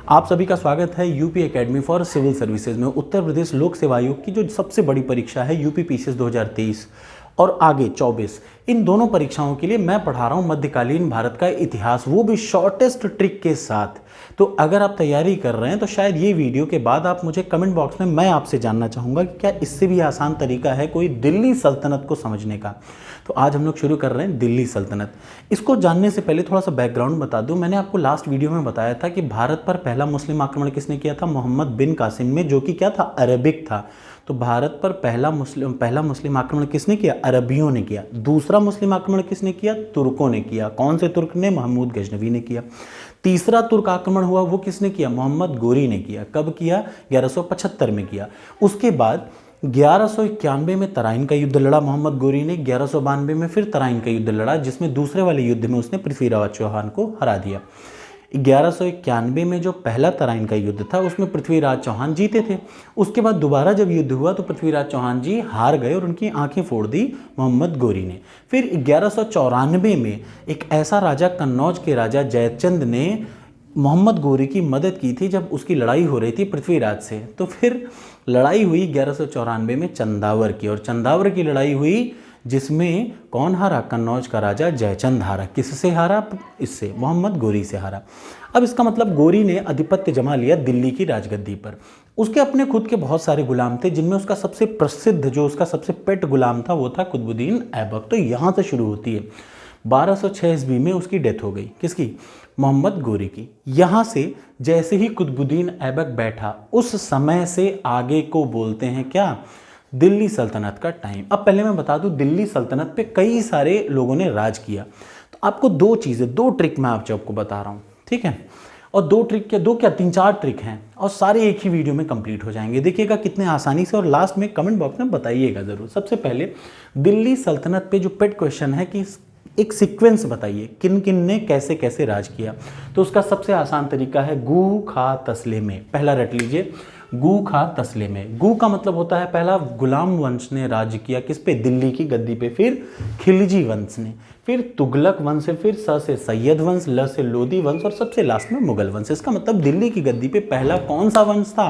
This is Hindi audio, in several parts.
आप सभी का स्वागत है UP academy for civil services में। उत्तर प्रदेश लोक सेवा आयोग की जो सबसे बड़ी परीक्षा है यूपी पीसीएस 2023 और आगे 24, इन दोनों परीक्षाओं के लिए मैं पढ़ा रहा हूँ मध्यकालीन भारत का इतिहास, वो भी शॉर्टेस्ट ट्रिक के साथ। तो अगर आप तैयारी कर रहे हैं तो शायद ये वीडियो के बाद आप मुझे कमेंट बॉक्स में, मैं आपसे जानना चाहूँगा कि क्या इससे भी आसान तरीका है कोई दिल्ली सल्तनत को समझने का। तो आज हम लोग शुरू कर रहे हैं दिल्ली सल्तनत। इसको जानने से पहले थोड़ा सा बैकग्राउंड बता दूं। मैंने आपको लास्ट वीडियो में बताया था कि भारत पर पहला मुस्लिम आक्रमण किसने किया था? मोहम्मद बिन कासिम में, जो कि क्या था? अरबिक था। तो भारत पर पहला मुस्लिम आक्रमण किसने किया? अरबियों ने किया। दूसरा मुस्लिम आक्रमण किसने किया? तुर्कों ने किया। कौन से तुर्क ने? महमूद गजनवी ने किया। तीसरा तुर्क आक्रमण हुआ, वो किसने किया? मोहम्मद गोरी ने किया। कब किया? 1175 में किया। उसके बाद 1191 में तराइन का युद्ध लड़ा मोहम्मद गोरी ने। 1192 में फिर तराइन का युद्ध लड़ा, जिसमें दूसरे वाले युद्ध में उसने पृथ्वीराज चौहान को हरा दिया। 1191 में जो पहला तराइन का युद्ध था उसमें पृथ्वीराज चौहान जीते थे। उसके बाद दोबारा जब युद्ध हुआ तो पृथ्वीराज चौहान जी हार गए और उनकी आंखें फोड़ दी मोहम्मद गोरी ने। फिर 1194 में एक ऐसा राजा, कन्नौज के राजा जयचंद ने मोहम्मद गोरी की मदद की थी जब उसकी लड़ाई हो रही थी पृथ्वीराज से। तो फिर लड़ाई हुई 1194 में चंदावर की, और चंदावर की लड़ाई हुई जिसमें कौन हारा? कन्नौज का राजा जयचंद हारा। किससे हारा? इससे, मोहम्मद गोरी से हारा। अब इसका मतलब गोरी ने आधिपत्य जमा लिया दिल्ली की राजगद्दी पर। उसके अपने खुद के बहुत सारे गुलाम थे, जिनमें उसका सबसे प्रसिद्ध, जो उसका सबसे पेट गुलाम था, वो था कुतुबुद्दीन ऐबक। तो यहाँ से शुरू होती है। 1206 ईस्वी में उसकी डेथ हो गई। किसकी? मोहम्मद गोरी की। यहाँ से जैसे ही कुतुबुद्दीन ऐबक बैठा, उस समय से आगे को बोलते हैं क्या? दिल्ली सल्तनत का टाइम। अब पहले मैं बता दूं, दिल्ली सल्तनत पे कई सारे लोगों ने राज किया। तो आपको दो चीज़ें, दो ट्रिक मैं आपको बता रहा हूँ, ठीक है? और दो ट्रिक क्या, दो क्या, तीन चार ट्रिक हैं, और सारे एक ही वीडियो में कंप्लीट हो जाएंगे। देखिएगा कितने आसानी से, और लास्ट में कमेंट बॉक्स में बताइएगा ज़रूर। सबसे पहले दिल्ली सल्तनत पे जो पेट क्वेश्चन है कि एक सीक्वेंस बताइए, किन किन ने कैसे कैसे राज किया। तो उसका सबसे आसान तरीका है गू खा तसले में। पहला रट लीजिए, गू खा तसले में। गू का मतलब होता है पहला गुलाम वंश ने राज किया, किस पे? दिल्ली की गद्दी पे। फिर खिलजी वंश ने, फिर तुगलक वंश, फिर स से सैयद वंश, ल से लोदी वंश, और सबसे लास्ट में मुगल वंश। इसका मतलब दिल्ली की गद्दी पे पहला कौन सा वंश था?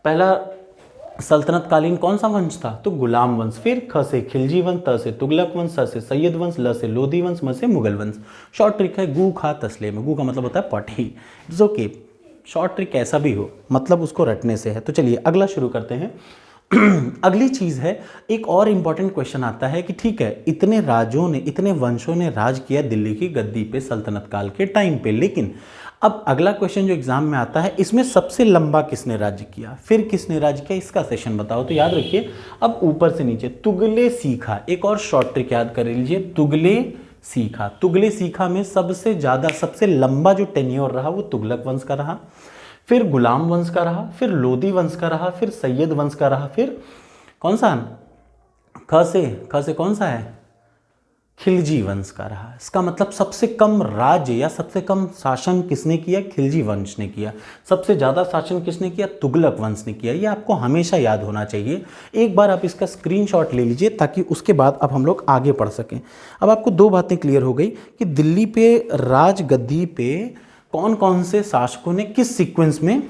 पहला सल्तनत कालीन कौन सा वंश था? तो गुलाम वंश। फिर ख से खिलजी वंश, त से तुगलक वंश, स से सैयद वंश, ल से लोदी वंश, म से मुगल वंश। शॉर्ट ट्रिक है गू खा तसले में। गू का मतलब होता है पठी। इट्स ओके, शॉर्ट ट्रिक कैसा भी हो, मतलब उसको रटने से है। तो चलिए अगला शुरू करते हैं। अगली चीज़ है, एक और इम्पॉर्टेंट क्वेश्चन आता है कि ठीक है, इतने राजों ने, इतने वंशों ने राज किया दिल्ली की गद्दी पे सल्तनत काल के टाइम पे, लेकिन अब अगला क्वेश्चन जो एग्जाम में आता है, इसमें सबसे लंबा किसने राज्य किया? फिर किसने राज्य किया? इसका सेशन बताओ। तो याद रखिए, अब ऊपर से नीचे तुगले सीखा, एक और शॉर्ट ट्रिक याद कर लीजिए, तुगले सीखा। तुगले सीखा में सबसे ज़्यादा, सबसे लंबा जो टेन्योर रहा वो तुगलक वंश का रहा, फिर गुलाम वंश का रहा, फिर लोदी वंश का रहा, फिर सैयद वंश का रहा, फिर कौन सा? ख से कौन सा है? खिलजी वंश का रहा। इसका मतलब सबसे कम राज्य या सबसे कम शासन किसने किया? खिलजी वंश ने किया। सबसे ज़्यादा शासन किसने किया? तुगलक वंश ने किया। ये आपको हमेशा याद होना चाहिए। एक बार आप इसका स्क्रीनशॉट ले लीजिए ताकि उसके बाद अब हम लोग आगे बढ़ सकें। अब आपको दो बातें क्लियर हो गई कि दिल्ली पे राजगद्दी पे कौन कौन से शासकों ने किस सीक्वेंस में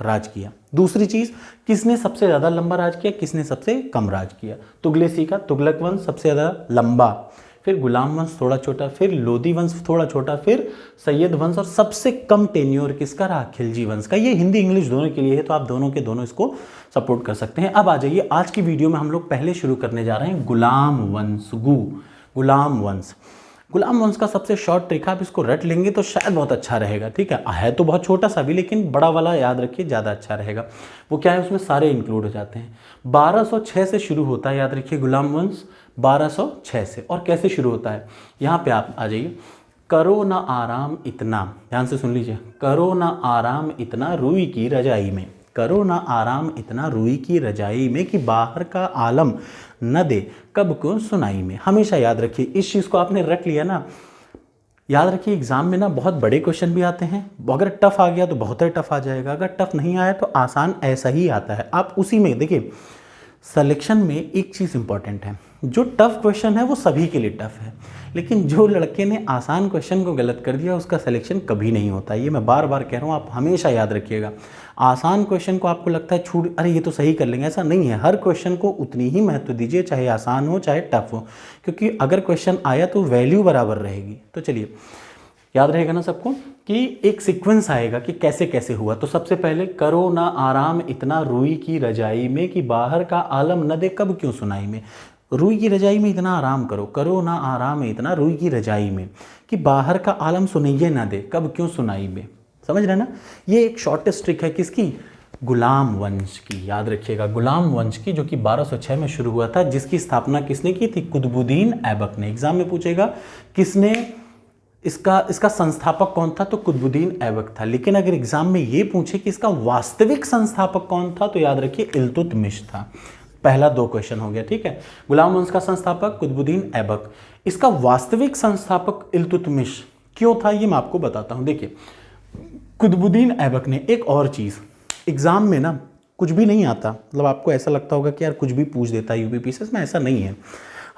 राज किया। दूसरी चीज़, किसने सबसे ज़्यादा लंबा राज किया, किसने सबसे कम राज किया। तुगले सीखा, तुगलक वंश सबसे ज़्यादा लंबा, फिर गुलाम वंश थोड़ा छोटा, फिर लोदी वंश थोड़ा छोटा, फिर सैयद वंश, और सबसे कम टेन्योर किसका रहा? खिलजी वंश का। ये हिंदी इंग्लिश दोनों के लिए है, तो आप दोनों के दोनों इसको सपोर्ट कर सकते हैं। अब आ जाइए, आज की वीडियो में हम लोग पहले शुरू करने जा रहे हैं गुलाम वंश। गुलाम वंश। गुलाम वंश का सबसे शॉर्ट ट्रिक, आप इसको रट लेंगे तो शायद बहुत अच्छा रहेगा, ठीक है तो बहुत छोटा सा भी, लेकिन बड़ा वाला याद रखिए, ज़्यादा अच्छा रहेगा। वो क्या है, उसमें सारे इंक्लूड हो जाते हैं। 1206 से शुरू होता है, याद रखिए, गुलाम वंश 1206 से। और कैसे शुरू होता है, यहाँ पे आप आ जाइए। करो ना आराम इतना, ध्यान से सुन लीजिए, करो ना आराम इतना रुई की रजाई में। करो ना आराम इतना रुई की रजाई में, कि बाहर का आलम न दे कब को सुनाई में। हमेशा याद रखिए, इस चीज़ को आपने रट लिया ना, याद रखिए एग्जाम में ना बहुत बड़े क्वेश्चन भी आते हैं। अगर टफ आ गया तो बहुत ही टफ आ जाएगा, अगर टफ नहीं आया तो आसान ऐसा ही आता है। आप उसी में देखिए, सिलेक्शन में एक चीज़ इंपॉर्टेंट है, जो टफ क्वेश्चन है वो सभी के लिए टफ है, लेकिन जो लड़के ने आसान क्वेश्चन को गलत कर दिया उसका सिलेक्शन कभी नहीं होता। ये मैं बार बार कह रहा हूँ, आप हमेशा याद रखिएगा। आसान क्वेश्चन को आपको लगता है छूट, अरे ये तो सही कर लेंगे, ऐसा नहीं है। हर क्वेश्चन को उतनी ही महत्व दीजिए, चाहे आसान हो चाहे टफ हो, क्योंकि अगर क्वेश्चन आया तो वैल्यू बराबर रहेगी। तो चलिए, याद रहेगा ना सबको कि एक सीक्वेंस आएगा कि कैसे कैसे हुआ। तो सबसे पहले, करो ना आराम इतना रुई की रजाई में कि बाहर का आलम न दे कब क्यों सुनाई में। रुई की रजाई में इतना आराम करो, करो ना आराम इतना रुई की रजाई में कि बाहर का आलम सुनाइए ना दे कब क्यों सुनाई में। समझ रहे ना? ये एक शॉर्टेस्ट ट्रिक है किसकी? गुलाम वंश की। याद रखिएगा, गुलाम वंश की, जो कि 1206 में शुरू हुआ था, जिसकी स्थापना किसने की थी? कुतुबुद्दीन ऐबक ने। एग्जाम में पूछेगा किसने इसका संस्थापक कौन था, तो कुतुबुद्दीन ऐबक था। लेकिन अगर एग्जाम में ये पूछे कि इसका वास्तविक संस्थापक कौन था, तो याद रखिए इल्तुतमिश था। पहला 2 क्वेश्चन हो गया, ठीक है। गुलाम वंश का संस्थापक कुतुबुद्दीन ऐबक, इसका वास्तविक संस्थापक इल्तुतमिश क्यों था, ये मैं आपको बताता हूं। देखिए, कुतुबुद्दीन ऐबक ने एक और चीज़, एग्जाम में ना कुछ भी नहीं आता, मतलब आपको ऐसा लगता होगा कि यार कुछ भी पूछ देता है यूपीपीसीएस में, ऐसा नहीं है।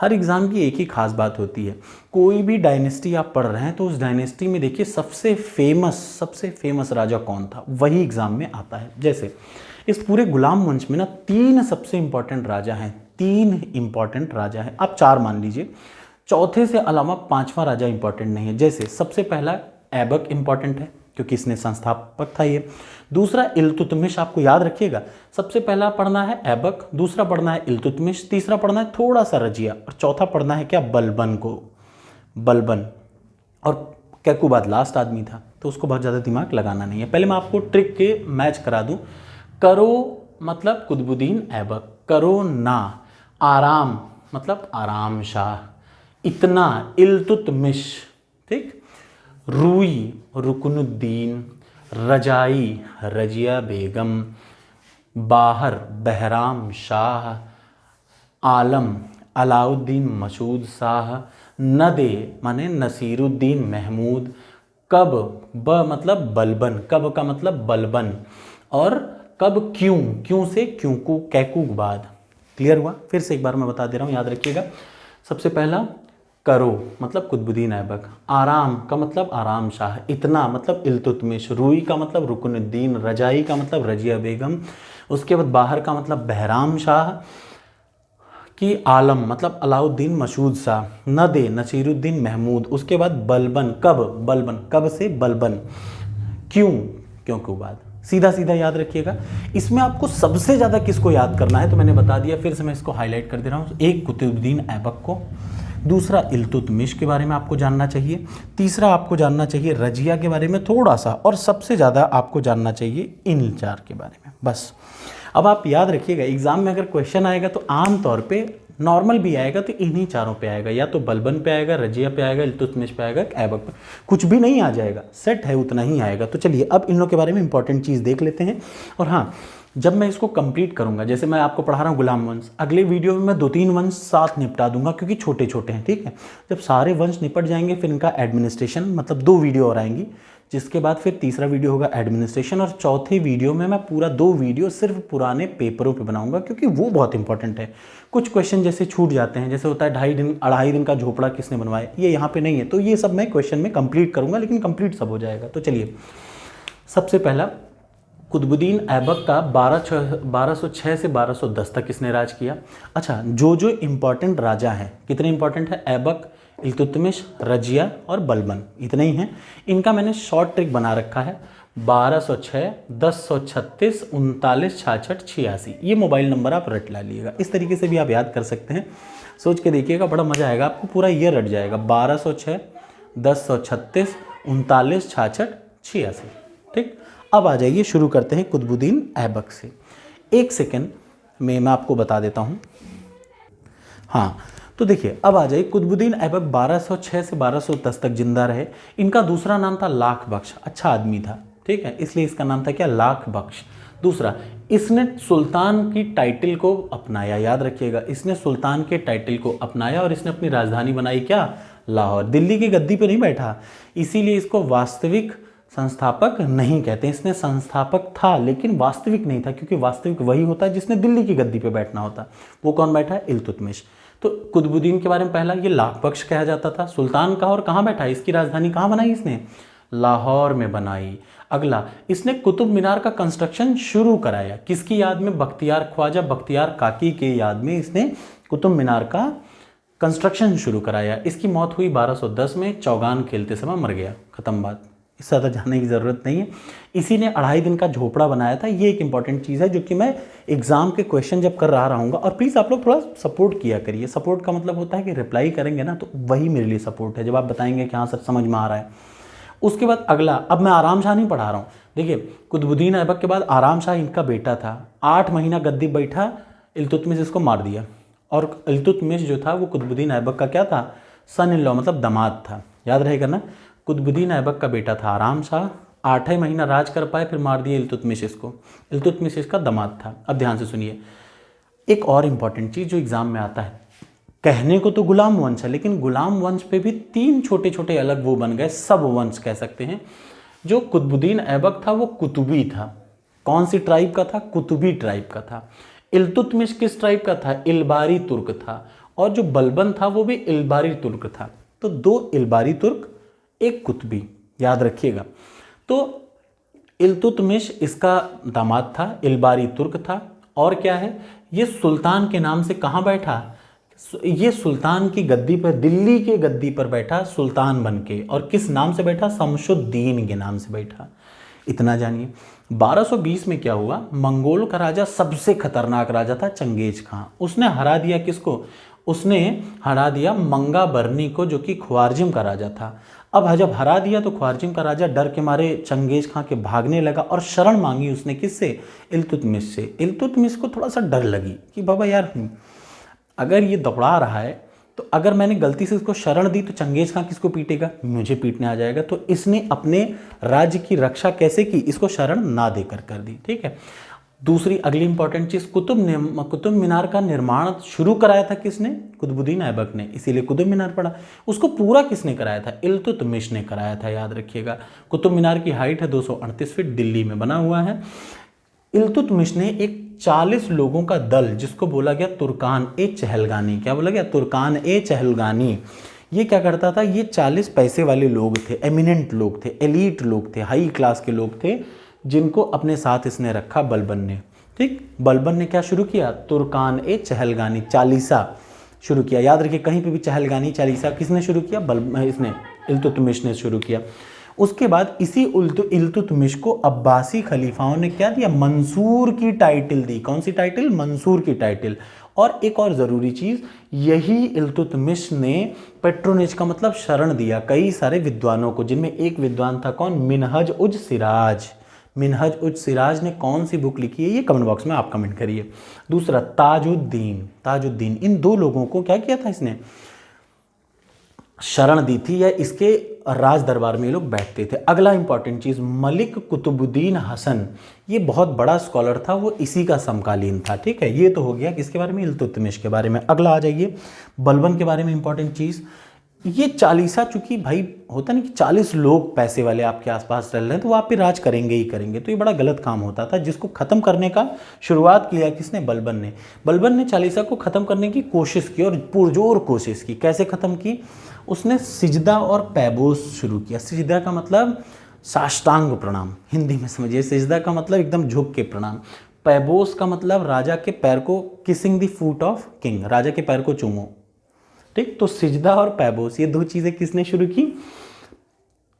हर एग्ज़ाम की एक ही खास बात होती है। कोई भी डायनेस्टी आप पढ़ रहे हैं तो उस डायनेस्टी में देखिए सबसे फेमस राजा कौन था, वही एग्ज़ाम में आता है। जैसे इस पूरे गुलाम वंश में ना 3 सबसे इंपॉर्टेंट राजा हैं, 3 इंपॉर्टेंट राजा हैं, आप 4 मान लीजिए। चौथे से अलावा 5वां राजा इंपॉर्टेंट नहीं है। जैसे सबसे पहला ऐबक इंपॉर्टेंट है क्योंकि इसने संस्थापक था ये। दूसरा इल्तुतमिश, आपको याद रखिएगा, सबसे पहला पढ़ना है ऐबक, दूसरा पढ़ना है इल्तुतमिश, तीसरा पढ़ना है थोड़ा सा रजिया, और चौथा पढ़ना है क्या? बलबन को, बलबन। और कैकुबाद लास्ट आदमी था, तो उसको बहुत ज़्यादा दिमाग लगाना नहीं है। पहले मैं आपको ट्रिक के मैच करा दूं। करो मतलब कुतुबुद्दीन ऐबक, करो ना आराम मतलब आराम शाह, इतना इल्तुतमिश, ठीक, रूई रुकनुद्दीन, रजाई रजिया बेगम, बाहर बहराम शाह, आलम अलाउद्दीन मसूद शाह, नदे माने नसीरुद्दीन महमूद, कब ब मतलब बलबन, कब का मतलब बलबन, और कब क्यों, क्यों से क्यों को कैकुबाद। क्लियर हुआ? फिर से एक बार मैं बता दे रहा हूँ, याद रखिएगा। सबसे पहला करो मतलब कुतुबुद्दीन ऐबक, आराम का मतलब आराम शाह, इतना मतलब इल्तुतमिश, रूई का मतलब रुकनुद्दीन, रजाई का मतलब रजिया बेगम, उसके बाद बाहर का मतलब बहराम शाह की, आलम मतलब अलाउद्दीन मसूद शाह, नदे नसीरुद्दीन महमूद, उसके बाद बलबन, कब बलबन, कब से बलबन, क्यों क्यों के बाद। सीधा सीधा याद रखिएगा। इसमें आपको सबसे ज़्यादा किसको याद करना है, तो मैंने बता दिया, फिर से मैं इसको हाईलाइट कर दे रहा हूँ। एक कुतुबुद्दीन ऐबक को, दूसरा इल्तुतमिश के बारे में आपको जानना चाहिए, तीसरा आपको जानना चाहिए रजिया के बारे में थोड़ा सा, और सबसे ज़्यादा आपको जानना चाहिए इन 4 के बारे में, बस। अब आप याद रखिएगा, एग्जाम में अगर क्वेश्चन आएगा तो आम तौर पे नॉर्मल भी आएगा तो इन्हीं 4 पे आएगा, या तो बलबन पे आएगा, रजिया पे आएगा, इल्तुतमिश पे आएगा, ऐबक पे, कुछ भी नहीं आ जाएगा, सेट है उतना ही आएगा। तो चलिए अब इन लोग के बारे में इंपॉर्टेंट चीज़ देख लेते हैं। और हाँ, जब मैं इसको कंप्लीट करूंगा, जैसे मैं आपको पढ़ा रहा हूँ गुलाम वंश, अगले वीडियो में मैं 2-3 वंश साथ निपटा दूंगा क्योंकि छोटे छोटे हैं, ठीक है। जब सारे वंश निपट जाएंगे फिर इनका एडमिनिस्ट्रेशन, मतलब 2 वीडियो और आएंगी, जिसके बाद फिर तीसरा वीडियो होगा एडमिनिस्ट्रेशन, और चौथे वीडियो में मैं पूरा 2 वीडियो सिर्फ पुराने पेपरों पे बनाऊंगा क्योंकि वो बहुत इंपॉर्टेंट है। कुछ क्वेश्चन जैसे छूट जाते हैं, जैसे होता है 2.5 दिन का झोपड़ा किसने बनवाया, ये यहाँ पे नहीं है, तो ये सब मैं क्वेश्चन में कंप्लीट करूंगा, लेकिन कंप्लीट सब हो जाएगा। तो चलिए, सबसे पहला कुतुबुद्दीन ऐबक का 1206 से 1210 तक किसने राज किया। अच्छा, जो इंपॉर्टेंट राजा हैं, कितने इंपॉर्टेंट है? ऐबक, इल्तुतमिश, रजिया और बलबन, इतने ही हैं। इनका मैंने शॉर्ट ट्रिक बना रखा है, 1206, 1036, 39, 66, 86। ये मोबाइल नंबर आप रट ला लिएगा, इस तरीके से भी आप याद कर सकते हैं। सोच के देखिएगा, बड़ा मजा आएगा आपको, पूरा ये रट जाएगा। 1206, 1036, 39, 66, 86, ठीक। अब आ जाइए, शुरू करते हैं कुतुबुद्दीन ऐबक से। 1 सेकेंड में मैं आपको बता देता हूँ। हाँ, तो देखिए, अब आ जाइए, कुतुबुद्दीन ऐबक 1206 से 1210 तक जिंदा रहे। इनका दूसरा नाम था लाख बख्श, अच्छा आदमी था, ठीक है, इसलिए इसका नाम था क्या? लाख बख्श। दूसरा, इसने सुल्तान की टाइटल को अपनाया, याद रखिएगा, इसने सुल्तान के टाइटल को अपनाया, और इसने अपनी राजधानी बनाई क्या? लाहौर। दिल्ली की गद्दी पे नहीं बैठा, इसीलिए इसको वास्तविक संस्थापक नहीं कहते। इसने संस्थापक था लेकिन वास्तविक नहीं था, क्योंकि वास्तविक वही होता है जिसने दिल्ली की गद्दी पे बैठना होता। वो कौन बैठा है? इल्तुतमिश। तो कुतुबुद्दीन के बारे में पहला, ये लाख बख्श कहा जाता था। सुल्तान कहा और कहाँ बैठा, इसकी राजधानी कहाँ बनाई इसने, लाहौर में बनाई। अगला, इसने कुतुब मीनार का कंस्ट्रक्शन शुरू कराया, किसकी याद में, बख्तियार ख्वाजा बख्तियार काकी के याद में इसने कुतुब मीनार का कंस्ट्रक्शन शुरू कराया। इसकी मौत हुई 1210 में, चौगान खेलते समय मर गया, खत्म बात, इससे ज़्यादा जानने की ज़रूरत नहीं है। इसी ने 2.5 दिन का झोपड़ा बनाया था। ये एक इंपॉर्टेंट चीज़ है जो कि मैं एग्जाम के क्वेश्चन जब कर रहा रहूँगा। और प्लीज़ आप लोग थोड़ा सपोर्ट किया करिए। सपोर्ट का मतलब होता है कि रिप्लाई करेंगे ना, तो वही मेरे लिए सपोर्ट है, जब आप बताएंगे कि हाँ सर समझ में आ रहा है। उसके बाद अगला, अब मैं आराम शाह नहीं पढ़ा रहा हूँ, देखिए कुतुबुद्दीन ऐबक के बाद आराम शाह इनका बेटा था, 8 महीना गद्दी बैठा, इल्तुतमिश इसको मार दिया। और इल्तुतमिश जो था वो कुतुबुद्दीन ऐबक का क्या था, सन इन लॉ, मतलब दामाद था, याद रहेगा ना। कुतुबुद्दीन ऐबक का बेटा था आराम शाह, 8 महीना राज कर पाए, फिर मार दिए इल्तुतमिश इसको। इल्तुतमिश इसका दामाद था। अब ध्यान से सुनिए, एक और इम्पॉर्टेंट चीज़ जो एग्जाम में आता है, कहने को तो गुलाम वंश है, लेकिन गुलाम वंश पे भी 3 छोटे छोटे अलग वो बन गए, सब वंश कह सकते हैं। जो कुतुबुद्दीन ऐबक था वो कुतुबी था। कौन सी ट्राइब का था, कुतुबी ट्राइब का था। इल्तुतमिश किस ट्राइब का था, इल्बारी तुर्क था। और जो बलबन था वो भी इल्बारी तुर्क था। तो 2 इल्बारी तुर्क, एक कुतुबी, याद रखिएगा। तो इल्तुतमिश इसका दामाद था, इल्बारी तुर्क था। और क्या है, ये सुल्तान के नाम से कहाँ बैठा, ये सुल्तान की गद्दी पर, दिल्ली के गद्दी पर बैठा सुल्तान बनके। और किस नाम से बैठा, शमशुद्दीन के नाम से बैठा। इतना जानिए। 1220 में क्या हुआ, मंगोल का राजा, सबसे खतरनाक राजा था चंगेज खां। उसने हरा दिया किसको, उसने हरा दिया मंगा बर्नी को, जो कि ख्वारिज़म का राजा था। अब जब हरा दिया तो ख्वारिज़म का राजा डर के मारे चंगेज खां के भागने लगा और शरण मांगी उसने किससे, इल्तुतमिश से। इल्तुतमिश को थोड़ा सा डर लगी कि बाबा यार अगर ये दौड़ा रहा है तो अगर मैंने गलती से इसको शरण दी तो चंगेज खां किसको पीटेगा, मुझे पीटने आ जाएगा। तो इसने अपने राज्य की रक्षा कैसे की, इसको शरण ना देकर कर दी, ठीक है। दूसरी अगली इंपॉर्टेंट चीज़, कुतुब मीनार का निर्माण शुरू कराया था किसने, कुतुबुद्दीन ऐबक ने, इसीलिए कुतुब मीनार पड़ा। उसको पूरा किसने कराया था, इल्तुतमिश ने कराया था, याद रखिएगा। कुतुब मीनार की हाइट है 238 फीट, दिल्ली में बना हुआ है। इल्तुतमिश ने एक 40 लोगों का दल, जिसको बोला गया तुर्कान ए चहलगानी, क्या बोला गया, तुर्कान ए चहलगानी। ये क्या करता था, ये 40 पैसे वाले लोग थे, एमिनेंट लोग थे, एलीट लोग थे, हाई क्लास के लोग थे, जिनको अपने साथ इसने रखा बलबन ने, ठीक। बलबन ने क्या शुरू किया, तुर्कान ए चहलगानी, चालीसा शुरू किया। याद रखिए, कहीं पे भी चहलगानी चालीसा किसने शुरू किया, इसने, इल्तुतमिश ने शुरू किया। उसके बाद इसी इल्तुतमिश को अब्बासी खलीफाओं ने क्या दिया, मंसूर की टाइटल दी। कौन सी टाइटल, मंसूर की टाइटल। और एक और ज़रूरी चीज़, यही इल्तुतमिश ने पेट्रोनेज का मतलब शरण दिया कई सारे विद्वानों को, जिनमें एक विद्वान था कौन, मिनहज उज सिराज। मिनहज उज सिराज ने कौन सी बुक लिखी है, ये कमेंट बॉक्स में आप कमेंट करिए। दूसरा ताजुद्दीन, इन 2 लोगों को क्या किया था इसने, शरण दी थी, या इसके राज दरबार में ये लोग बैठते थे। अगला इंपॉर्टेंट चीज़, मलिक कुतुबुद्दीन हसन, ये बहुत बड़ा स्कॉलर था, वो इसी का समकालीन था, ठीक है। ये तो हो गया किसके बारे में, इल्तुतमिश के बारे में। अगला आ जाइए, बलबन के बारे में इंपॉर्टेंट चीज़, ये चालीसा, चूंकि भाई होता नहीं कि 40 लोग पैसे वाले आपके आसपास चल रहे हैं तो वो आप पे राज करेंगे ही करेंगे, तो ये बड़ा गलत काम होता था, जिसको ख़त्म करने का शुरुआत किया किसने, बलबन ने। बलबन ने चालीसा को ख़त्म करने की कोशिश की और पुरजोर कोशिश की। कैसे ख़त्म की, उसने सिजदा और पैबोस शुरू किया। सिजदा का मतलब साष्टांग प्रणाम, हिंदी में समझिए, सिजदा का मतलब एकदम झुक के प्रणाम। पैबोस का मतलब राजा के पैर को, kissing the foot of king, राजा के पैर को चूमो, ठीक। तो सिजदा और पैबोस, ये 2 चीज़ें किसने शुरू की,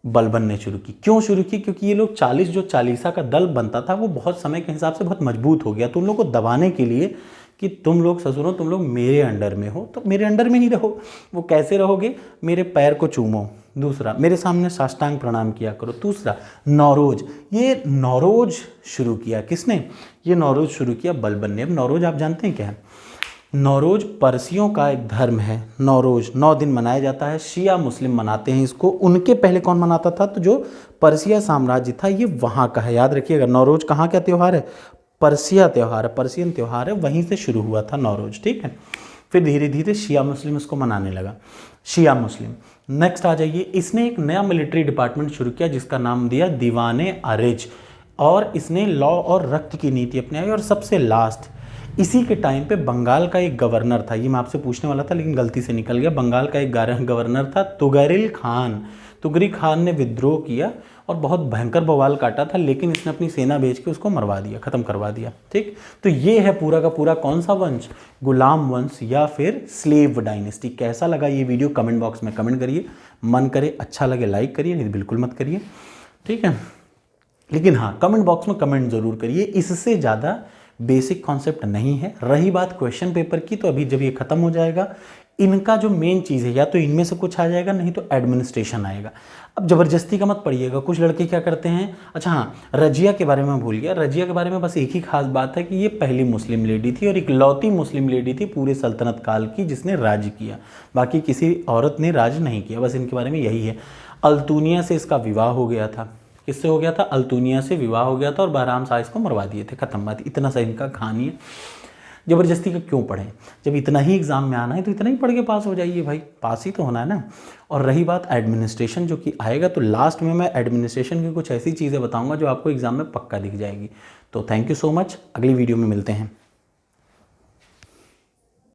बलबन ने शुरू की। क्यों शुरू की, क्योंकि ये लोग 40, जो चालीसा का दल बनता था वो बहुत समय के हिसाब से बहुत मजबूत हो गया, तो उन लोगों को दबाने के लिए कि तुम लोग ससुरों, तुम लोग मेरे अंडर में हो, तो मेरे अंडर में ही रहो। वो कैसे रहोगे, मेरे पैर को चूमो। दूसरा, मेरे सामने साष्टांग प्रणाम किया करो। दूसरा, नौरोज, ये नौरोज शुरू किया किसने, ये नौरोज शुरू किया बलबन ने। अब नौरोज आप जानते हैं क्या है, नौरोज पर्सियों का एक धर्म है। नौरोज 9 दिन मनाया जाता है, शिया मुस्लिम मनाते हैं इसको। उनके पहले कौन मनाता था, तो जो पर्सिया साम्राज्य था ये वहाँ का है, याद रखिएगा। नौरोज कहाँ का त्यौहार है, पर्सिया त्यौहार है, पर्सियन त्यौहार है, वहीं से शुरू हुआ था नौरोज, ठीक है। फिर धीरे धीरे शिया मुस्लिम इसको मनाने लगा, शिया मुस्लिम। नेक्स्ट आ जाइए, इसने एक नया मिलिट्री डिपार्टमेंट शुरू किया जिसका नाम दिया दीवाने आरिज, और इसने लॉ और रक्त की नीति अपनाई। और सबसे लास्ट, इसी के टाइम पे बंगाल का एक गवर्नर था, ये मैं आपसे पूछने वाला था लेकिन गलती से निकल गया। बंगाल का एक गवर्नर था तुगरिल खान। तुगरिल खान ने विद्रोह किया और बहुत भयंकर बवाल काटा था, लेकिन इसने अपनी सेना भेज के उसको मरवा दिया, ख़त्म करवा दिया। ठीक, तो ये है पूरा का पूरा कौन सा वंश, गुलाम वंश या फिर स्लेव डायनेस्टी। कैसा लगा ये वीडियो कमेंट बॉक्स में कमेंट करिए, मन करे अच्छा लगे लाइक करिए, नहीं बिल्कुल मत करिए। ठीक है, लेकिन हाँ कमेंट बॉक्स में कमेंट जरूर करिए, इससे ज़्यादा बेसिक कॉन्सेप्ट नहीं है। रही बात क्वेश्चन पेपर की, तो अभी जब ये ख़त्म हो जाएगा इनका जो मेन चीज़ है या तो इनमें से कुछ आ जाएगा, नहीं तो एडमिनिस्ट्रेशन आएगा। अब ज़बरदस्ती का मत पढ़िएगा, कुछ लड़के क्या करते हैं, अच्छा हाँ रजिया के बारे में भूल गया। रजिया के बारे में बस एक ही खास बात है कि ये पहली मुस्लिम लेडी थी और इकलौती मुस्लिम लेडी थी पूरे सल्तनत काल की जिसने राज किया, बाकी किसी औरत ने राज नहीं किया। बस इनके बारे में यही है। अल्तुनिया से इसका विवाह हो गया था। किससे हो गया था, अल्तुनिया से विवाह हो गया था और बहराम शाह इसको मरवा दिए थे, खत्म बात। इतना सा इनका कहानी है। ज़बरदस्ती का क्यों पढ़ें, जब इतना ही एग्ज़ाम में आना है तो इतना ही पढ़ के पास हो जाइए भाई, पास ही तो होना है ना। और रही बात एडमिनिस्ट्रेशन जो कि आएगा, तो लास्ट में मैं एडमिनिस्ट्रेशन की कुछ ऐसी चीज़ें बताऊंगा जो आपको एग्ज़ाम में पक्का दिख जाएगी। तो थैंक यू सो मच, अगली वीडियो में मिलते हैं।